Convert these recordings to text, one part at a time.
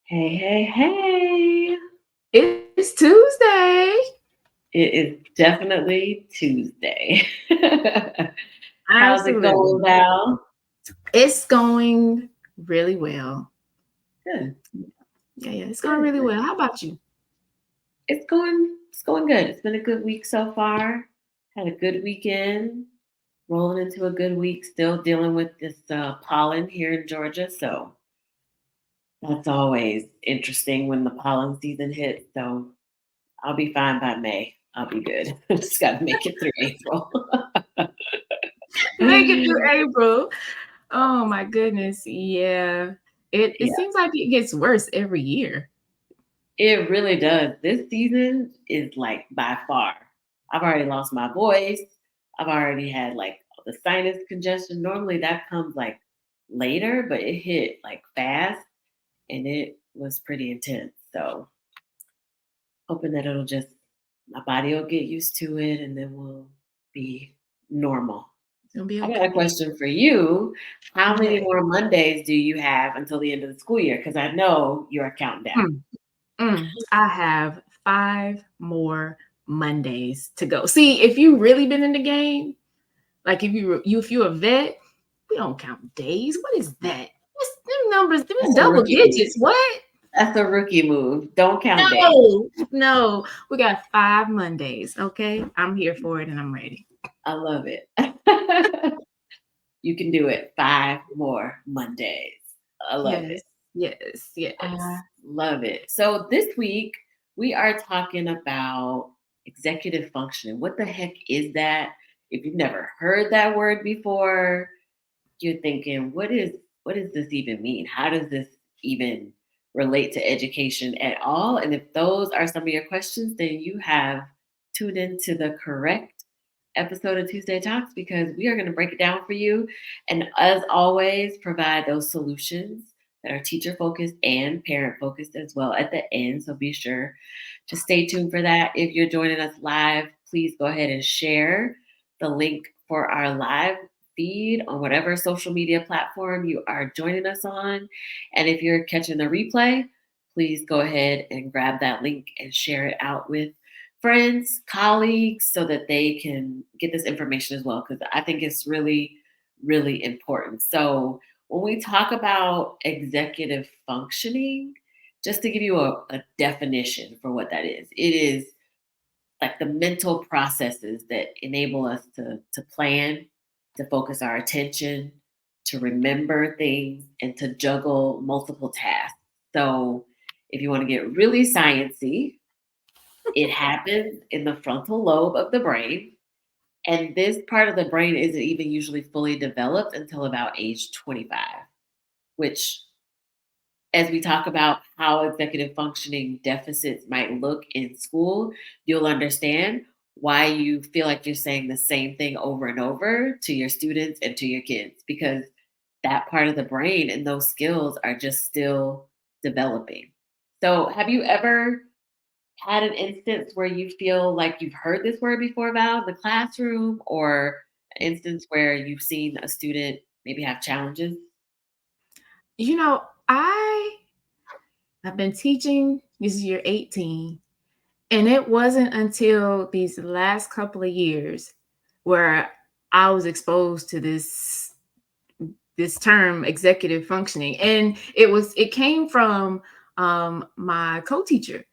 Hey, hey, hey. It's Tuesday. It is definitely Tuesday. How's it going, Absolutely. Val? It's going really well. Good, Yeah, it's going good, really good. well. How about you? It's going good. It's been a good week so far. Had a good weekend. Rolling into a good week. Still dealing with this pollen here in Georgia, so that's always interesting when the pollen season hits. So I'll be fine by May. I'll be good. Just got to make it through April. Make it through April. Oh my goodness. Yeah. It Yeah. seems like it gets worse every year. It really does. This season is like by far. I've already lost my voice. I've already had like the sinus congestion. Normally that comes like later, but it hit like fast and it was pretty intense. So hoping that it'll just my body will get used to it and then we'll be normal. It'll be I got a okay. question for you. How many Okay. more Mondays do you have until the end of the school year? Because I know you're counting down. I have 5 more Mondays to go. See, if you really been in the game, like if you're a vet, we don't count days. What is that? What's them numbers? Them That's a double rookie move. digits. What? That's a rookie move. Don't count days. No. We got 5 Mondays. Okay. I'm here for it and I'm ready. I love it. You can do it. 5 more Mondays. I love it. Yes. Yes. I Yes. love it. So this week we are talking about executive functioning. What the heck is that? If you've never heard that word before, you're thinking, what does this even mean? How does this even relate to education at all? And if those are some of your questions, then you have tuned into the correct episode of Tuesday Talks because we are going to break it down for you. And as always, provide those solutions that are teacher focused and parent focused as well at the end. So be sure to stay tuned for that. If you're joining us live, please go ahead and share the link for our live feed on whatever social media platform you are joining us on. And if you're catching the replay, please go ahead and grab that link and share it out with friends, colleagues, so that they can get this information as well, because I think it's really, really important. So, when we talk about executive functioning, just to give you a definition for what that is, it is like the mental processes that enable us to plan, to focus our attention, to remember things, and to juggle multiple tasks. So, if you want to get really sciencey, it happens in the frontal lobe of the brain. And this part of the brain isn't even usually fully developed until about age 25, which, as we talk about how executive functioning deficits might look in school, you'll understand why you feel like you're saying the same thing over and over to your students and to your kids because that part of the brain and those skills are just still developing. So, have you ever had an instance where you feel like you've heard this word before, Val, in the classroom, or an instance where you've seen a student maybe have challenges? You know, I've been teaching this is year 18. And it wasn't until these last couple of years where I was exposed to this term executive functioning, and it came from my co-teacher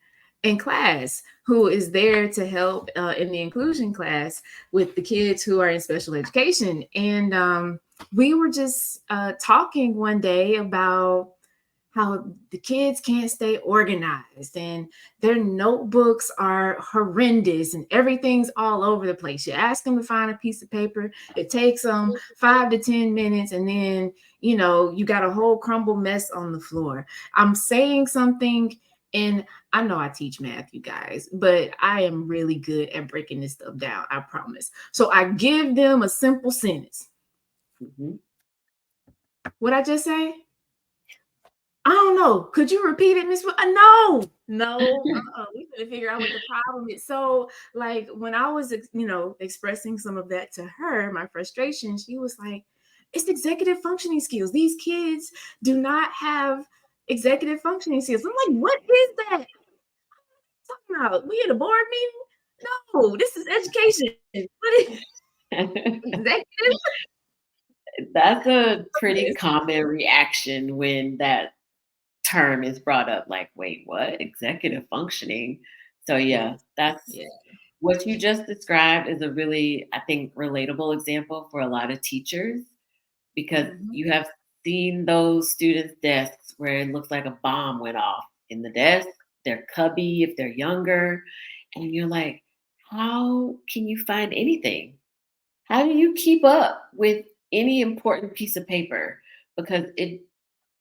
in class who is there to help in the inclusion class with the kids who are in special education. And we were just talking one day about how the kids can't stay organized and their notebooks are horrendous and everything's all over the place. You ask them to find a piece of paper, it takes them 5 to 10 minutes, and then you got a whole crumble mess on the floor. I'm saying something, and I know I teach math, you guys, but I am really good at breaking this stuff down, I promise. So I give them a simple sentence. Hmm. What I just say? I don't know. Could you repeat it, Miss? No, no. We couldn't figure out what the problem is. So, like, when I was, expressing some of that to her, my frustration, she was like, "It's executive functioning skills. These kids do not have executive functioning skills. I'm like, what is that talking about? We at a board meeting? No, this is education. What is executive? That's a pretty common reaction when that term is brought up. Like, wait, what? Executive functioning. So yeah, Yes. that's Yeah. what you just described is a really, I think, relatable example for a lot of teachers because Mhm. you have seen those students' desks where it looks like a bomb went off in the desk, their cubby if they're younger, and you're like, how can you find anything? How do you keep up with any important piece of paper? Because it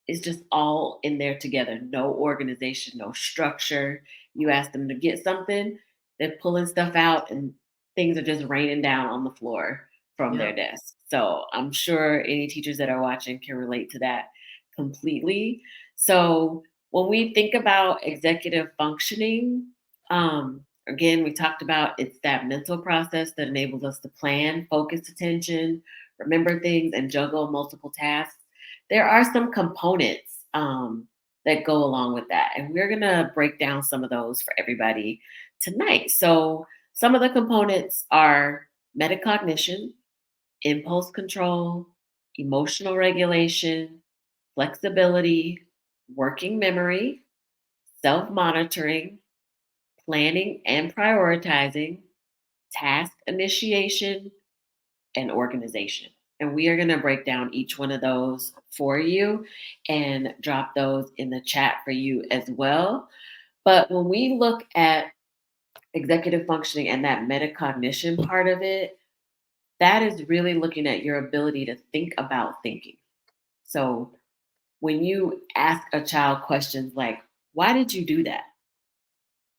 is just all in there together. No organization, no structure. You ask them to get something, they're pulling stuff out and things are just raining down on the floor from their Yep. desk. So I'm sure any teachers that are watching can relate to that completely. So when we think about executive functioning, again, we talked about it's that mental process that enables us to plan, focus attention, remember things, and juggle multiple tasks. There are some components that go along with that, and we're gonna break down some of those for everybody tonight. So, some of the components are metacognition, impulse control, emotional regulation, flexibility, working memory, self monitoring, planning and prioritizing, task initiation, and organization. And we are going to break down each one of those for you and drop those in the chat for you as well. But when we look at executive functioning and that metacognition part of it, that is really looking at your ability to think about thinking. So when you ask a child questions like, why did you do that?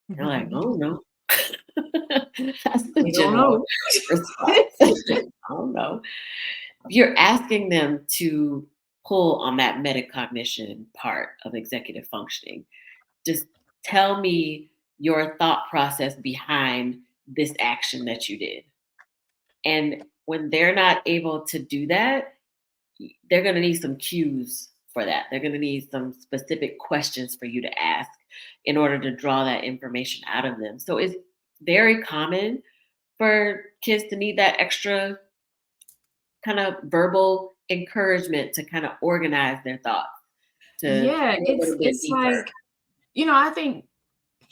They're like, oh no. That's the We don't general know. response. I don't know. You're asking them to pull on that metacognition part of executive functioning. Just tell me your thought process behind this action that you did. And when they're not able to do that, they're going to need some cues for that. They're going to need some specific questions for you to ask in order to draw that information out of them. So it's very common for kids to need that extra kind of verbal encouragement to kind of organize their thoughts, to Yeah, think a it's little bit it's deeper. like, I think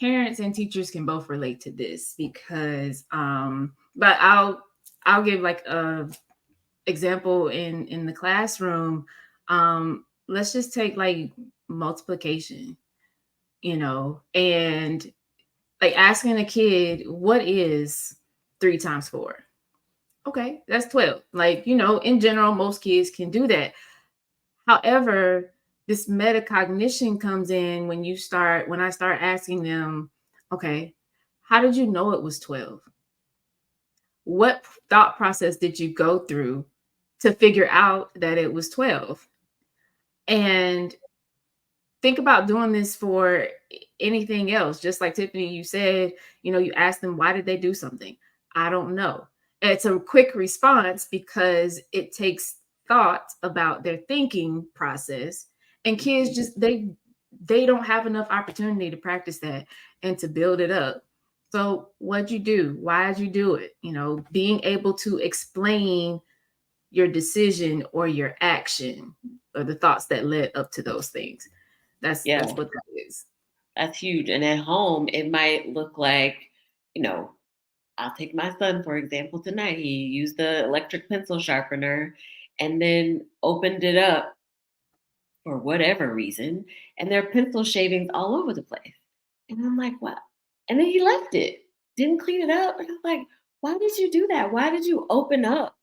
parents and teachers can both relate to this because but I'll give like a example in the classroom. Let's just take like multiplication, and like asking a kid what is 3 times 4. Okay, that's 12. Like, in general most kids can do that. However, this metacognition comes in when I start asking them, okay, how did you know it was 12? What thought process did you go through to figure out that it was 12? And think about doing this for anything else. Just like Tiffany, you said, you ask them, why did they do something? I don't know. It's a quick response because it takes thought about their thinking process. And kids just, they don't have enough opportunity to practice that and to build it up. So what'd you do? Why'd you do it? Being able to explain your decision or your action or the thoughts that led up to those things. That's Yeah, what that is. that's huge. And at home, it might look like, you know, I'll take my son, for example, tonight. He used the electric pencil sharpener and then opened it up for whatever reason, and there are pencil shavings all over the place. And I'm like, what? And then he left it, didn't clean it up. And I'm like, why did you do that? Why did you open up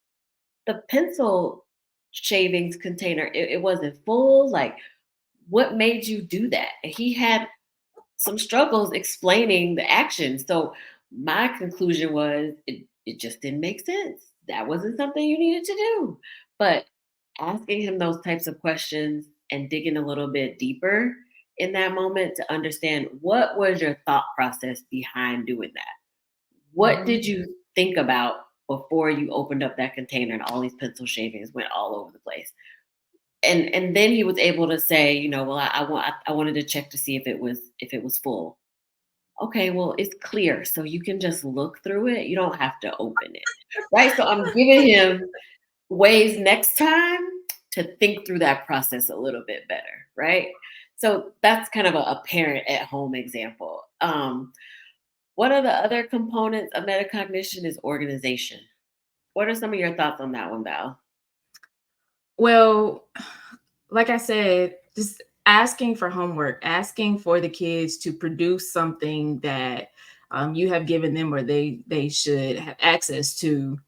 the pencil shavings container? It wasn't full. Like, what made you do that? And he had some struggles explaining the action. So my conclusion was it just didn't make sense. That wasn't something you needed to do. But asking him those types of questions and digging a little bit deeper in that moment to understand what was your thought process behind doing that? What Mhm. did you think about before you opened up that container and all these pencil shavings went all over the place? and then he was able to say, well, I wanted to check to see if it was full. Okay, well, it's clear, so you can just look through it. You don't have to open it, right? So I'm giving him ways next time to think through that process a little bit better, right? So that's kind of a parent at home example. One of the other components of metacognition is organization. What are some of your thoughts on that one, Val? Well, like I said, just asking for homework, asking for the kids to produce something that you have given them or they should have access to,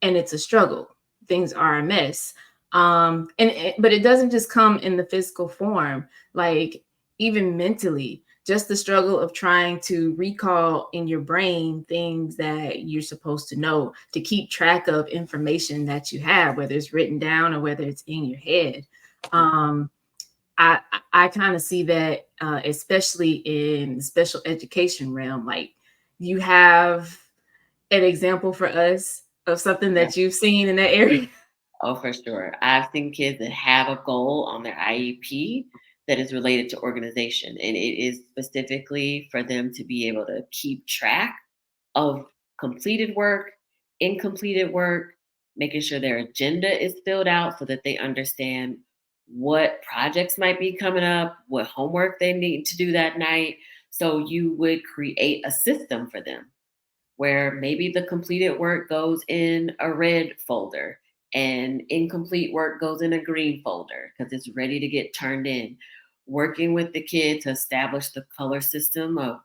and it's a struggle. Things are a mess. But it doesn't just come in the physical form, like even mentally, just the struggle of trying to recall in your brain things that you're supposed to know, to keep track of information that you have, whether it's written down or whether it's in your head. um, I I kind of see that, especially in the special education realm. Like, you have an example for us of something Yeah. that you've seen in that area? Oh, for sure. I've seen kids that have a goal on their IEP that is related to organization, and it is specifically for them to be able to keep track of completed work, incompleted work, making sure their agenda is filled out so that they understand what projects might be coming up, what homework they need to do that night. So you would create a system for them where maybe the completed work goes in a red folder and incomplete work goes in a green folder because it's ready to get turned in. Working with the kid to establish the color system of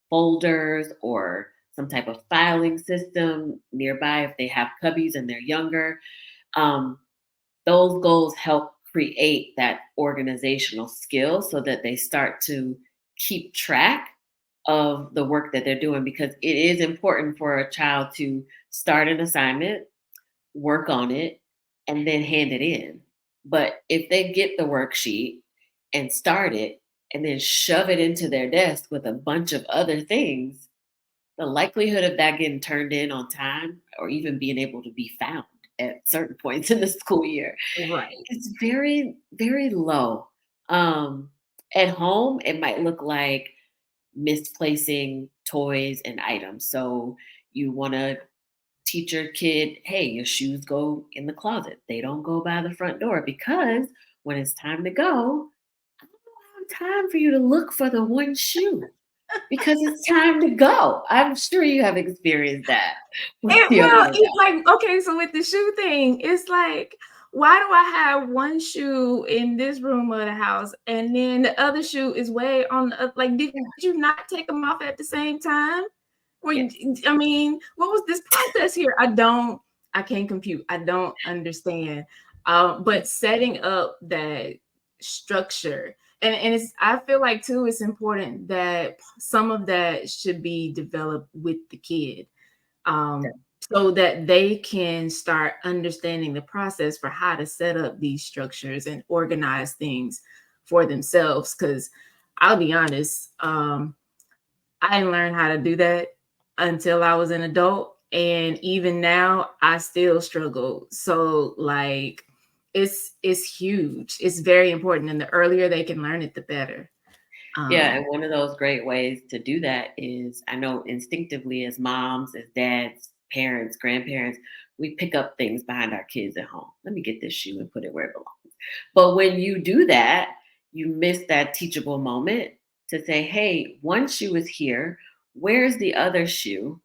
folders or some type of filing system nearby if they have cubbies and they're younger. Um, those goals help create that organizational skill so that they start to keep track of the work that they're doing, because it is important for a child to start an assignment, work on it, and then hand it in. But if they get the worksheet and start it and then shove it into their desk with a bunch of other things, the likelihood of that getting turned in on time or even being able to be found at certain points in the school year Right. is very, very low. Um, at home, it might look like misplacing toys and items. So you want to teach your kid, hey, your shoes go in the closet. They don't go by the front door, because when it's time to go, I don't have time for you to look for the one shoe because it's time to go. I'm sure you have experienced that with Well, younger it's adults. like, okay, so with the shoe thing, it's like, why do I have one shoe in this room of the house and then the other shoe is way on the like, did Yeah. you not take them off at the same time? Yes. I mean, what was this process here? I can't compute. I don't understand. But setting up that structure, and it's, I feel like too, it's important that some of that should be developed with the kid, so that they can start understanding the process for how to set up these structures and organize things for themselves. Because I'll be honest, I didn't learn how to do that until I was an adult. And even now, I still struggle. So, like, it's huge. It's very important. And the earlier they can learn it, the better. Yeah, Um, and one of those great ways to do that is, I know instinctively as moms, as dads, parents, grandparents, we pick up things behind our kids at home. Let me get this shoe and put it where it belongs. But when you do that, you miss that teachable moment to say, hey, one shoe is here. Where's the other shoe?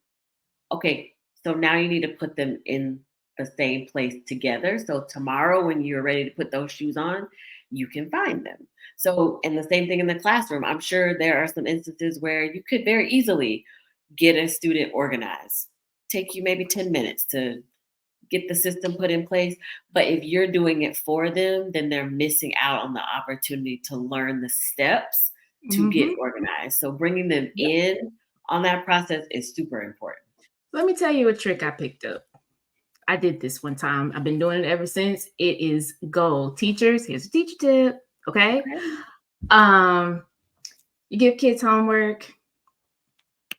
Okay, so now you need to put them in the same place together. So tomorrow, when you're ready to put those shoes on, you can find them. So, and the same thing in the classroom. I'm sure there are some instances where you could very easily get a student organized. Take you maybe 10 minutes to get the system put in place. But if you're doing it for them, then they're missing out on the opportunity to learn the steps to get mhm. organized. So bringing them Yep. in on that process is super important. Let me tell you a trick I picked up. I did this one time. I've been doing it ever since. It is gold. Teachers, here's a teacher tip. Okay. Okay. Um, you give kids homework,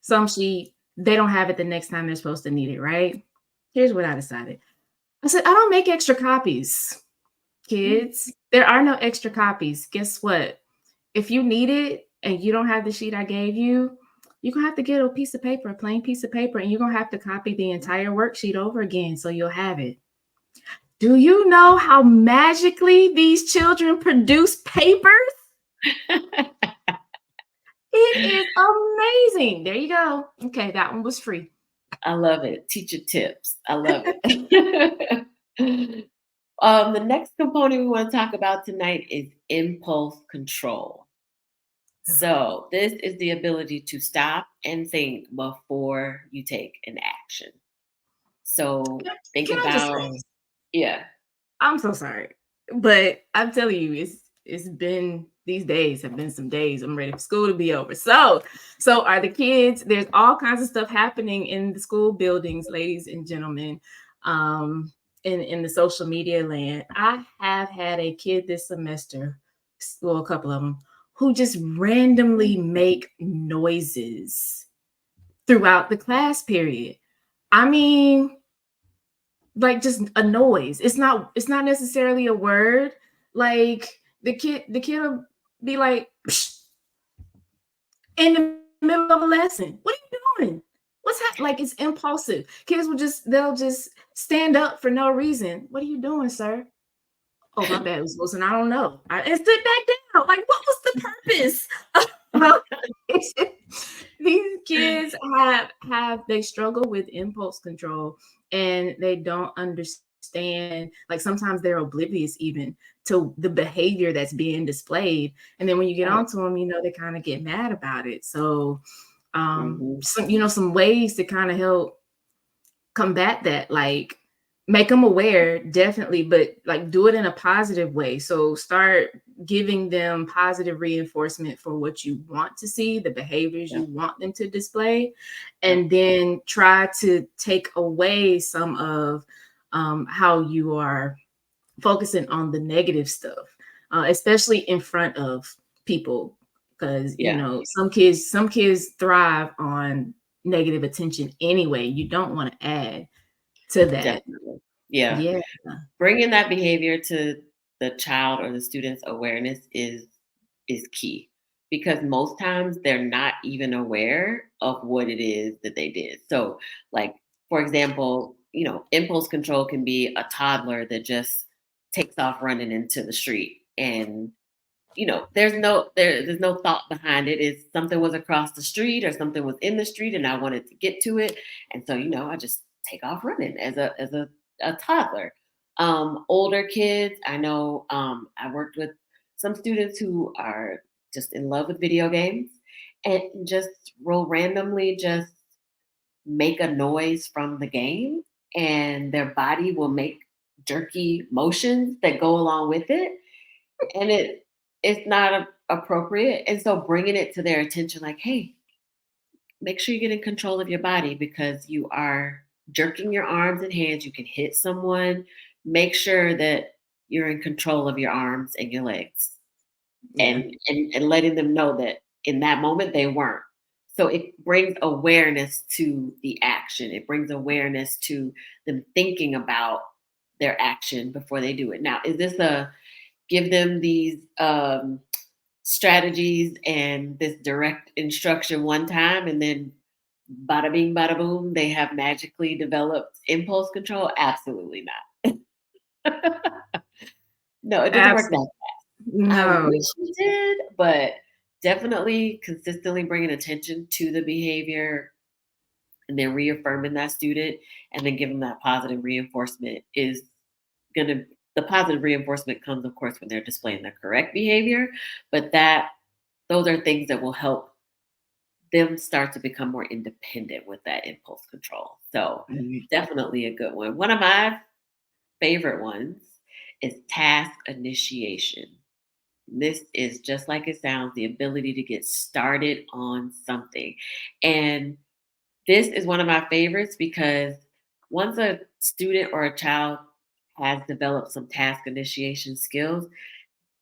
some sheet, they don't have it the next time they're supposed to need it, right? Here's what I decided. I said, I don't make extra copies. kids, there are no extra copies. Guess what? If you need it and you don't have the sheet I gave you, you're gonna have to get a piece of paper, a plain piece of paper, and you're gonna have to copy the entire worksheet over again so you'll have it. Do you know how magically these children produce papers? It is amazing. There you go. Okay, that one was free. I love it. Teacher tips. I love it. The next component we want to talk about tonight is impulse control. So, this is the ability to stop and think before you take an action. So, think Can I just about, say, yeah. I'm so sorry, but I'm telling you, it's been these days have been some days. I'm ready for school to be over. So are the kids? There's all kinds of stuff happening in the school buildings, ladies and gentlemen. In the social media land, I have had a kid this semester, well, a couple of them, who just randomly make noises throughout the class period. I mean, like just a noise. It's not necessarily a word. Like the kid will be like psh, in the middle of a lesson. What are you doing? Like it's impulsive. Kids they'll just stand up for no reason. What are you doing, sir? Oh, my bad. It was Wilson. I don't know. And sit back down. Like, what was the purpose? These kids they struggle with impulse control and they don't understand. Like sometimes they're oblivious even to the behavior that's being displayed. And then when you get onto them, they kind of get mad about it. So some ways to kind of help combat that, like make them aware, definitely, but like do it in a positive way. So start giving them positive reinforcement for what you want to see, the behaviors you want them to display, and then try to take away some of how you are focusing on the negative stuff, especially in front of people, because some kids thrive on negative attention anyway. You don't want to add to that. Definitely. Yeah. Bringing that behavior to the child or the student's awareness is key, because most times they're not even aware of what it is that they did. So, like, for example, impulse control can be a toddler that just takes off running into the street, and there's no thought behind it. It's something was across the street or something was in the street and I wanted to get to it. And so, I just take off running as a toddler. Older kids, I know, I worked with some students who are just in love with video games and just will randomly just make a noise from the game, and their body will make jerky motions that go along with it. And it's not appropriate. And so bringing it to their attention, like, hey, make sure you get in control of your body because you are jerking your arms and hands. You can hit someone. Make sure that you're in control of your arms and your legs, and letting them know that in that moment they weren't. So it brings awareness to the action. It brings awareness to them thinking about their action before they do it. Now, is this give them these strategies and this direct instruction one time and then bada bing, bada boom, they have magically developed impulse control? Absolutely not. No, it doesn't work that fast. No. I wish it did, but definitely consistently bringing attention to the behavior and then reaffirming that student and then giving that positive reinforcement is the positive reinforcement comes, of course, when they're displaying the correct behavior, but those are things that will help them start to become more independent with that impulse control. So definitely a good one. One of my favorite ones is task initiation. This is just like it sounds, the ability to get started on something. And this is one of my favorites because once a student or a child has developed some task initiation skills,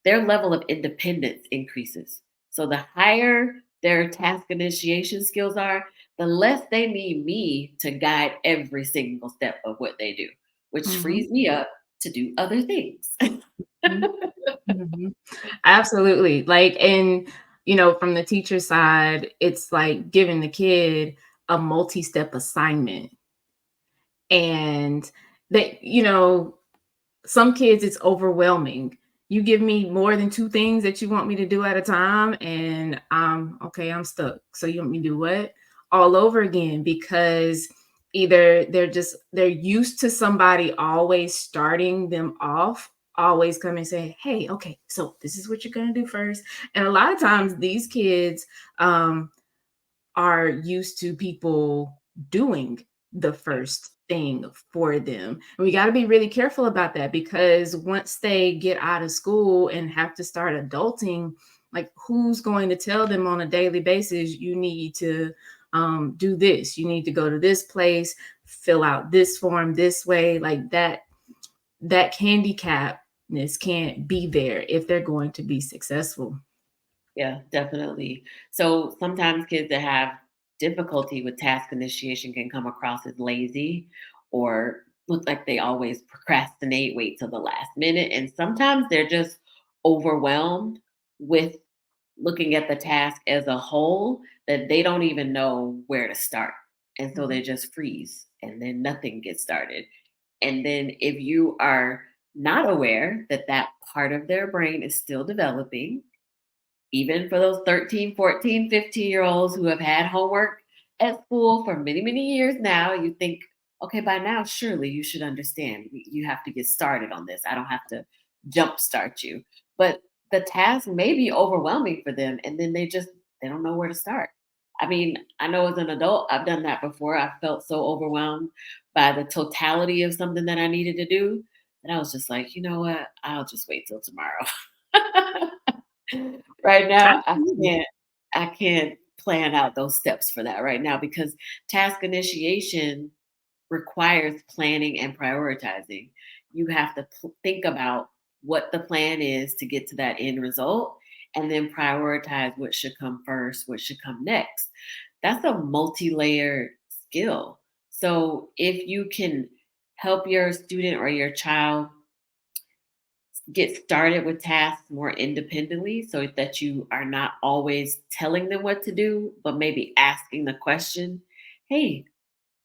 their level of independence increases. So the higher their task initiation skills are, the less they need me to guide every single step of what they do, which frees me up to do other things. Mhm. Mhm. Absolutely. Like, and, from the teacher side, it's like giving the kid a multi-step assignment. And that, some kids, it's overwhelming. You give me more than two things that you want me to do at a time, and okay, I'm stuck. So you want me to do what? All over again, because either they're used to somebody always starting them off, always come and say, hey, okay, so this is what you're gonna do first. And a lot of times these kids um are used to people doing the Yeah. first thing for them. And we got to be really careful about that, because once they get out of school and have to start adulting, like, who's going to tell them on a daily basis, you need to do this, you need to go to this place, fill out this form this way, like that handicapness can't be there if they're going to be successful. Yeah, definitely. So sometimes kids that have difficulty with task initiation can come across as lazy or look like they always procrastinate, wait till the last minute. And sometimes they're just overwhelmed with looking at the task as a whole that they don't even know where to start. And so they Mhm. just freeze and then nothing gets started. And then if you are not aware that that part of their brain is still developing, even for those 13, 14, 15-year olds who have had homework at school for many, many years now, you think, okay, by now, surely you should understand. You have to get started on this. I don't have to jumpstart you. But the task may be overwhelming for them, and then they don't know where to start. I mean, I know as an adult, I've done that before. I felt so overwhelmed by the totality of something that I needed to do that I was just like, you know what? I'll just wait till tomorrow. Right now, Absolutely. I can't plan out those steps for that right now because task initiation requires planning and prioritizing. You have to think about what the plan is to get to that end result and then prioritize what should come first, what should come next. That's a multi-layered skill. So if you can help your student or your child get started with tasks more independently so that you are not always telling them what to do, but maybe asking the question, hey,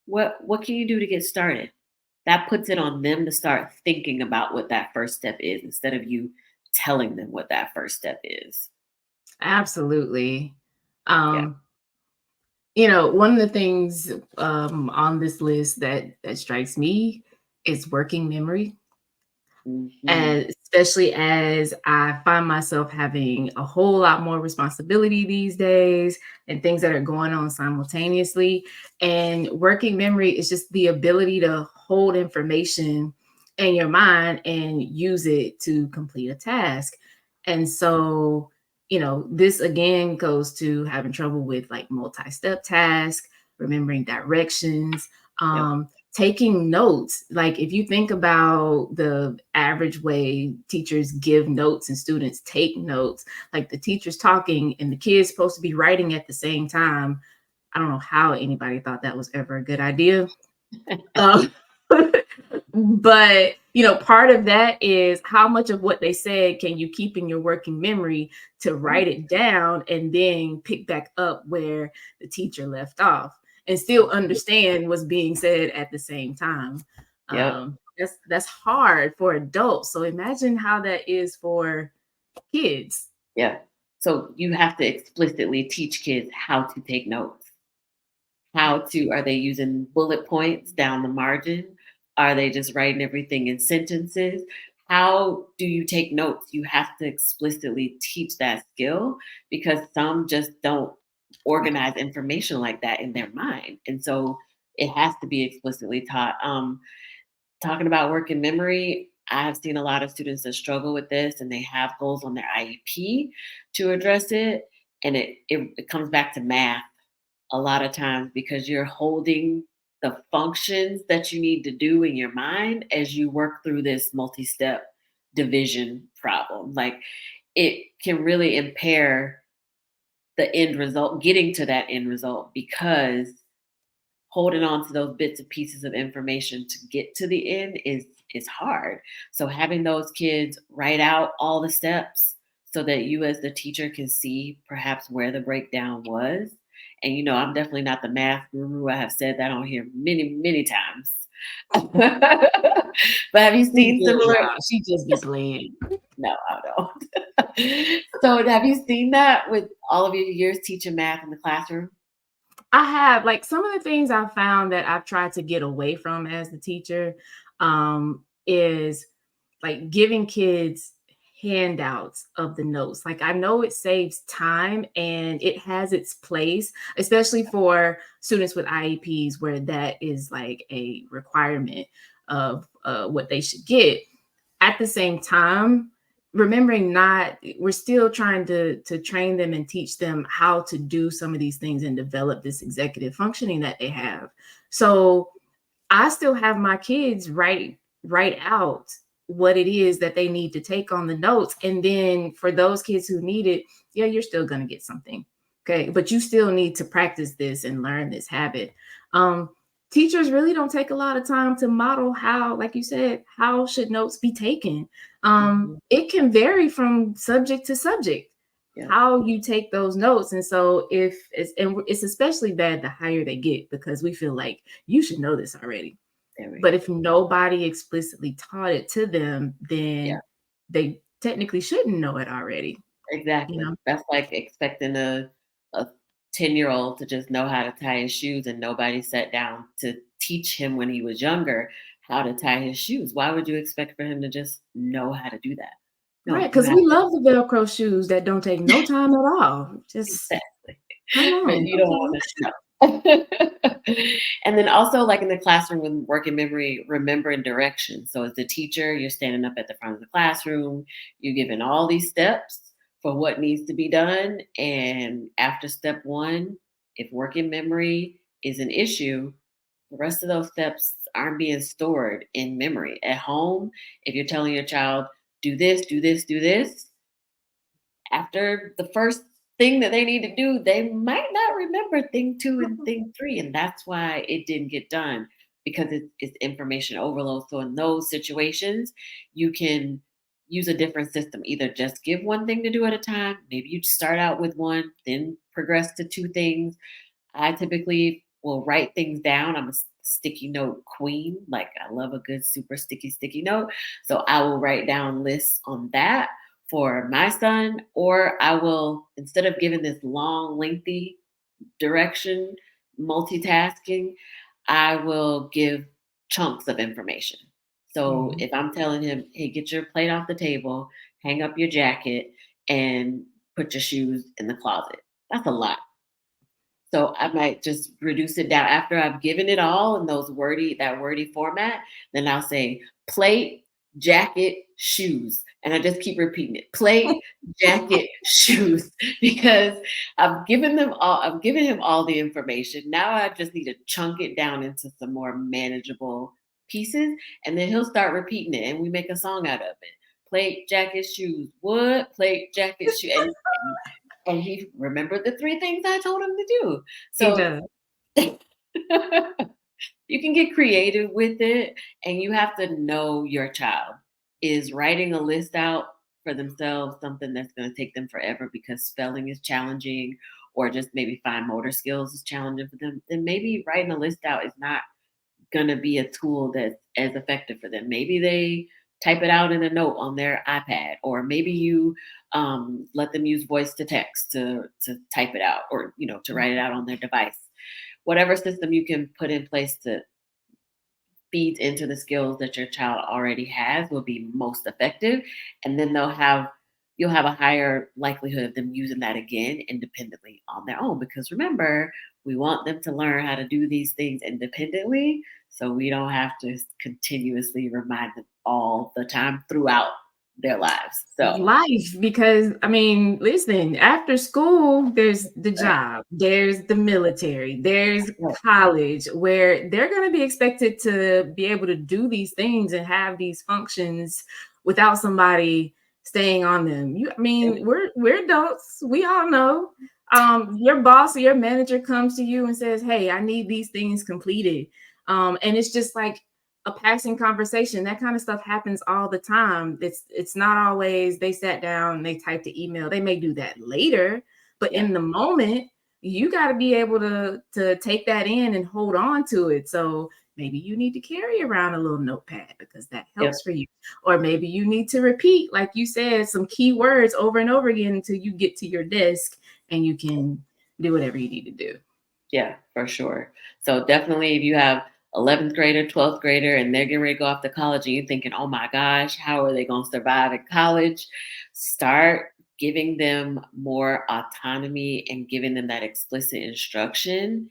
what can you do to get started? That puts it on them to start thinking about what that first step is instead of you telling them what that first step is. Absolutely. Yeah. Um, one of the things on this list that strikes me is working memory. Hmm. And especially as I find myself having a whole lot more responsibility these days and things that are going on simultaneously. And working memory is just the ability to hold information in your mind and use it to complete a task. And so, this again goes to having trouble with like multi-step tasks, remembering directions, Yep. taking notes. Like, if you think about the average way teachers give notes and students take notes, like the teacher's talking and the kid's supposed to be writing at the same time. I don't know how anybody thought that was ever a good idea. Um, but part of that is how much of what they said can you keep in your working memory to Right. write it down and then pick back up where the teacher left off and still understand what's being said at the same time. Yep. That's hard for adults. So imagine how that is for kids. Yeah. So you have to explicitly teach kids how to take notes. Are they using bullet points down the margin? Are they just writing everything in sentences? How do you take notes? You have to explicitly teach that skill because some just don't organize information like that in their mind. And so it has to be explicitly taught. Talking about working memory, I've seen a lot of students that struggle with this and they have goals on their IEP to address it. And it comes back to math a lot of times because you're holding the functions that you need to do in your mind as you work through this multi-step division problem. Like it can really impair the end result, getting to that end result because holding on to those bits and pieces of information to get to the end is hard. So having those kids write out all the steps so that you as the teacher can see perhaps where the breakdown was. And I'm definitely not the math guru. I have said that on here many, many times. But have you She's seen good, similar? y'all. She just be playing. No, I don't. So have you seen that with all of your years teaching math in the classroom? I have, like, some of the things I've found that I've tried to get away from as the teacher, is like giving kids handouts of the notes. Like, I know it saves time and it has its place, especially for students with IEPs where that is like a requirement of what they should get. At the same time, remembering, not we're still trying to train them and teach them how to do some of these things and develop this executive functioning that they have. So I still have my kids write out what it is that they need to take on the notes. And then for those kids who need it, yeah, you're still going to get something. Okay. But you still need to practice this and learn this habit. Um, Teachers really don't take a lot of time to model how, like you said, how should notes be taken. Mhm. It can vary from subject to subject Yeah, how you take those notes. And so if it's, and it's especially bad the higher they get, because we feel like you should know this already. very. But if nobody explicitly taught it to them, Yeah, then they technically shouldn't know it already, you exactly. know? That's like expecting a 10-year-old to just know how to tie his shoes and nobody sat down to teach him when he was younger how to tie his shoes. Why would you expect for him to just know how to do that? Right. No, you Because have we love the Velcro shoes that don't take no time at all. Just exactly. come But on. you don't Okay. want to know. And then also, like in the classroom with working memory, remembering direction. So as the teacher, you're standing up at the front of the classroom, you're giving all these steps for what needs to be done. And after step one, if working memory is an issue, the rest of those steps aren't being stored in memory. At home, if you're telling your child, do this, do this, do this, after the first thing that they need to do, they might not remember thing two and thing three. And that's why it didn't get done because it's information overload. So in those situations, you can use a different system. Either just give one thing to do at a time. Maybe you start out with one, then progress to two things. I typically will write things down. I'm a sticky note queen. Like I love a good super sticky note. So I will write down lists on that for my son, or I will, instead of giving this long, lengthy direction, multitasking, I will give chunks of information. So Mhm. if I'm telling him, hey, get your plate off the table, hang up your jacket, and put your shoes in the closet. That's a lot. So I might just reduce it down after I've given it all in that wordy format. Then I'll say plate, jacket, shoes. And I just keep repeating it. Plate, jacket, shoes. Because I've given him all the information. Now I just need to chunk it down into some more manageable pieces. And then he'll start repeating it and we make a song out of it. Plate, jacket, shoes. What? Plate, jacket, shoes. And he remembered the three things I told him to do. He So does. you can get creative with it, and you have to know your child. Is writing a list out for themselves something that's going to take them forever because spelling is challenging, or just maybe fine motor skills is challenging for them? Then maybe writing a list out is not going to be a tool that's as effective for them. Maybe they type it out in a note on their iPad, or maybe you let them use voice to text to type it out, or to write it out on their device. Whatever system you can put in place to feed into the skills that your child already has will be most effective, and then you'll have a higher likelihood of them using that again independently on their own, because remember, we want them to learn how to do these things independently so we don't have to continuously remind them all the time throughout their lives. So Life, because I mean, listen, after school, there's the right, job, there's the military, there's right, college, where they're going to be expected to be able to do these things and have these functions without somebody staying on them. I yeah, mean, we're adults, we all know. your boss or your manager comes to you and says, "Hey, I need these things completed," and it's just like a passing conversation. That kind of stuff happens all the time. It's not always they sat down and they typed the email. They may do that later, but Yeah. in the moment, you got to be able to take that in and hold on to it. So maybe you need to carry around a little notepad because that Yep. helps for you. Or maybe you need to repeat, like you said, some key words over and over again until you get to your desk and you can do whatever you need to do. Yeah, for sure. So definitely if you have 11th grader, 12th grader, and they're getting ready to go off to college and you're thinking, oh my gosh, how are they going to survive at college? Start giving them more autonomy and giving them that explicit instruction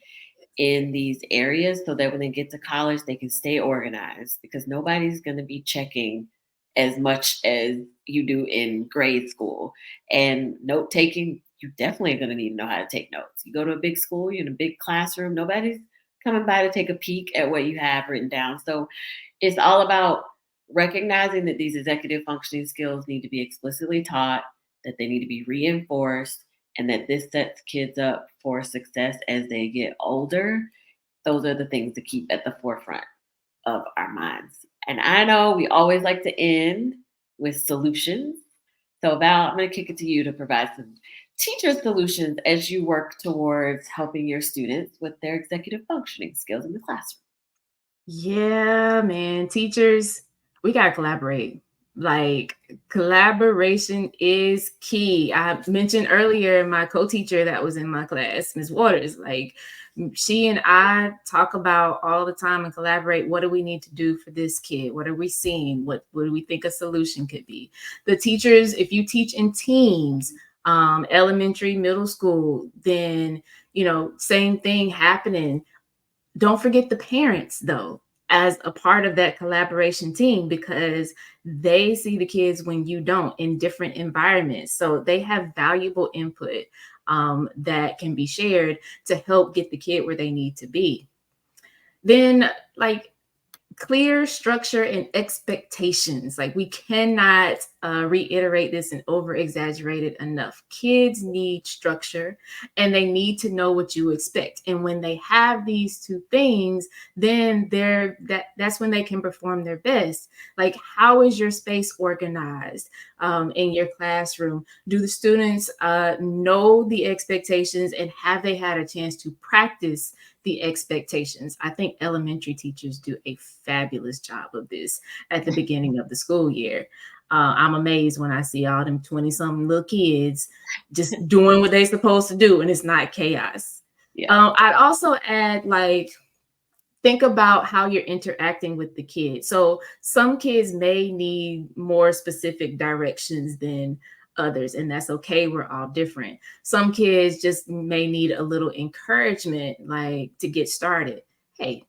in these areas so that when they get to college, they can stay organized because nobody's going to be checking as much as you do in grade school. And note taking, you definitely are going to need to know how to take notes. You go to a big school, you're in a big classroom, nobody's coming by to take a peek at what you have written down. So it's all about recognizing that these executive functioning skills need to be explicitly taught, that they need to be reinforced, and that this sets kids up for success as they get older. Those are the things to keep at the forefront of our minds. And I know we always like to end with solutions. So, Val, I'm going to kick it to you to provide some teacher solutions as you work towards helping your students with their executive functioning skills in the classroom. Yeah, man. Teachers, we got to collaborate. Like, collaboration is key. I mentioned earlier my co-teacher that was in my class, Ms. Waters. Like, she and I talk about all the time and collaborate. What do we need to do for this kid? What are we seeing? What do we think a solution could be? The teachers, if you teach in teams, elementary, middle school, then, same thing happening. Don't forget the parents, though, as a part of that collaboration team, because they see the kids when you don't in different environments. So they have valuable input that can be shared to help get the kid where they need to be. Then, like, clear structure and expectations. Like, we cannot reiterate this and over exaggerate it enough. Kids need structure and they need to know what you expect. And when they have these two things, then that's when they can perform their best. Like, how is your space organized in your classroom? Do the students know the expectations, and have they had a chance to practice the expectations? I think elementary teachers do a fabulous job of this at the beginning of the school year. I'm amazed when I see all them 20 something little kids just doing what they're supposed to do and it's not chaos. Yeah. I'd also add, like, think about how you're interacting with the kids. So some kids may need more specific directions than others, and that's okay. We're all different. Some kids just may need a little encouragement, like to get started. Hey,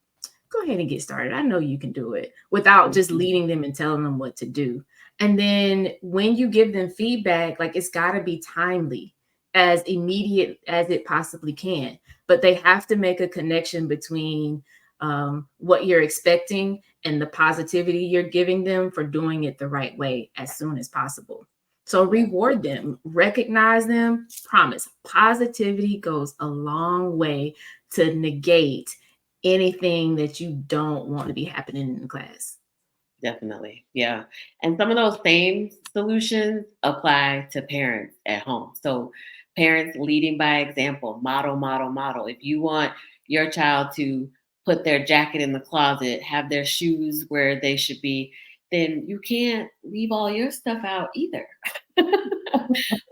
go ahead and get started. I know you can do it, without just Mhm. leading them and telling them what to do. And then when you give them feedback, like, it's got to be timely, as immediate as it possibly can. But they have to make a connection between what you're expecting and the positivity you're giving them for doing it the right way as soon as possible. So Yeah. reward them, recognize them, promise. Positivity goes a long way to negate anything that you don't want to be happening in the class. Definitely. Yeah. And some of those same solutions apply to parents at home. So, parents leading by example, model, model, model. If you want your child to put their jacket in the closet, have their shoes where they should be, then you can't leave all your stuff out either.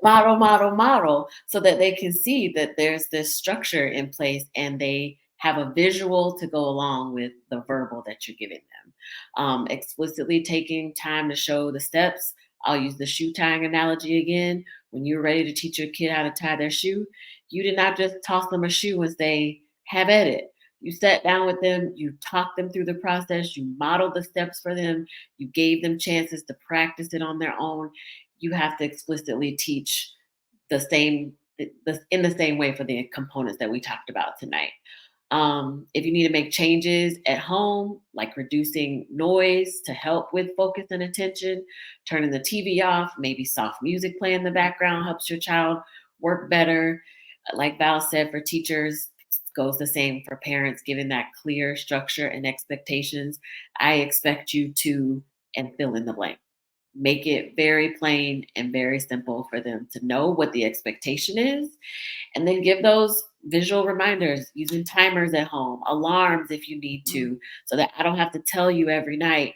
Model, model, model, so that they can see that there's this structure in place and they have a visual to go along with the verbal that you're giving them. Explicitly taking time to show the steps. I'll use the shoe tying analogy again. When you're ready to teach your kid how to tie their shoe, you did not just toss them a shoe and say, have at it. You sat down with them, you talked them through the process, you modeled the steps for them, you gave them chances to practice it on their own. You have to explicitly teach the same in the same way for the components that we talked about tonight. If you need to make changes at home, like reducing noise to help with focus and attention, turning the TV off, maybe soft music play in the background helps your child work better. Like Val said, for teachers, goes the same for parents, given that clear structure and expectations. I expect you to, and fill in the blank. Make it very plain and very simple for them to know what the expectation is, and then give those visual reminders using timers at home, alarms if you need to, so that I don't have to tell you every night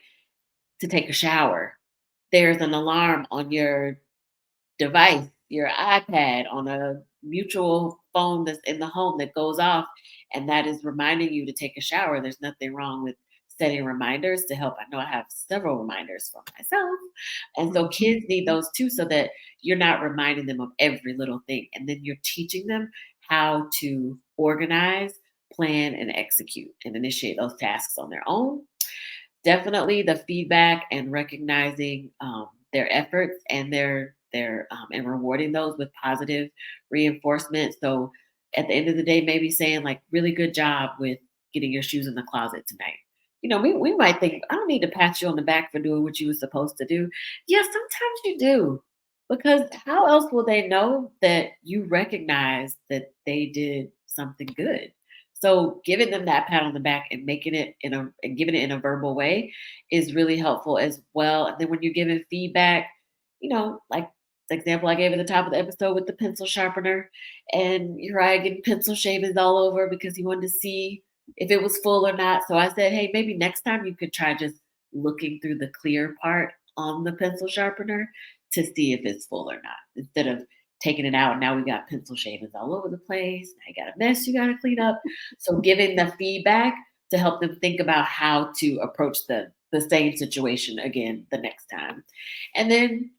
to take a shower. There's an alarm on your device, your iPad, on a mutual phone that's in the home that goes off, and that is reminding you to take a shower. There's nothing wrong with setting reminders to help. I know I have several reminders for myself. And so Mhm. kids need those too, so that you're not reminding them of every little thing. And then you're teaching them how to organize, plan, and execute and initiate those tasks on their own. Definitely the feedback and recognizing their efforts and their and rewarding those with positive reinforcement. So at the end of the day, maybe saying like, really good job with getting your shoes in the closet tonight. We might think, I don't need to pat you on the back for doing what you were supposed to do. Yeah, sometimes you do. Because how else will they know that you recognize that they did something good? So giving them that pat on the back and making it and giving it in a verbal way is really helpful as well. And then when you're giving feedback, like the example I gave at the top of the episode with the pencil sharpener and Uriah getting pencil shavings all over because he wanted to see if it was full or not. So I said, hey, maybe next time you could try just looking through the clear part on the pencil sharpener to see if it's full or not, instead of taking it out. Now we got pencil shavings all over the place. Now you got a mess you got to clean up. So giving the feedback to help them think about how to approach the same situation again the next time. And then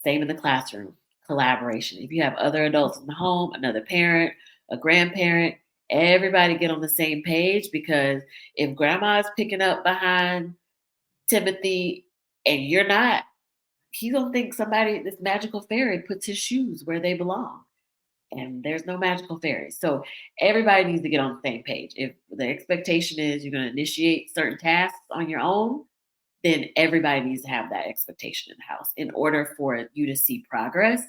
same in the classroom, collaboration. If you have other adults in the home, another parent, a grandparent, everybody get on the same page, because if grandma's picking up behind Timothy and you're not, he's gonna think somebody, this magical fairy, puts his shoes where they belong. And there's no magical fairy. So everybody needs to get on the same page. If the expectation is you're gonna initiate certain tasks on your own, then everybody needs to have that expectation in the house in order for you to see progress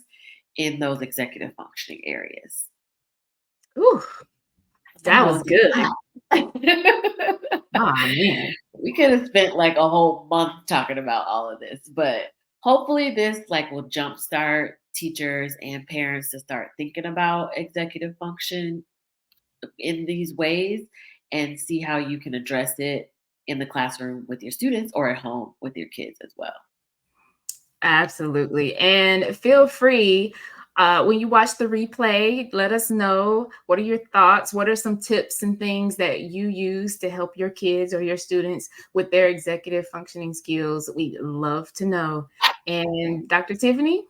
in those executive functioning areas. Ooh, I that know was it's a good. lot. Oh man. We could have spent like a whole month talking about all of this, but hopefully this like will jumpstart teachers and parents to start thinking about executive function in these ways and see how you can address it in the classroom with your students or at home with your kids as well. Absolutely. And feel free when you watch the replay, let us know what are your thoughts? What are some tips and things that you use to help your kids or your students with their executive functioning skills? We'd love to know. And Dr. Tiffany,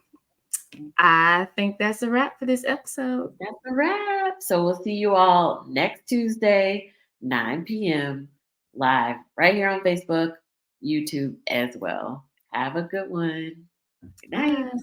I think that's a wrap for this episode. That's a wrap. So we'll see you all next Tuesday, 9 p.m. live right here on Facebook, YouTube as well. Have a good one. Good night. Bye.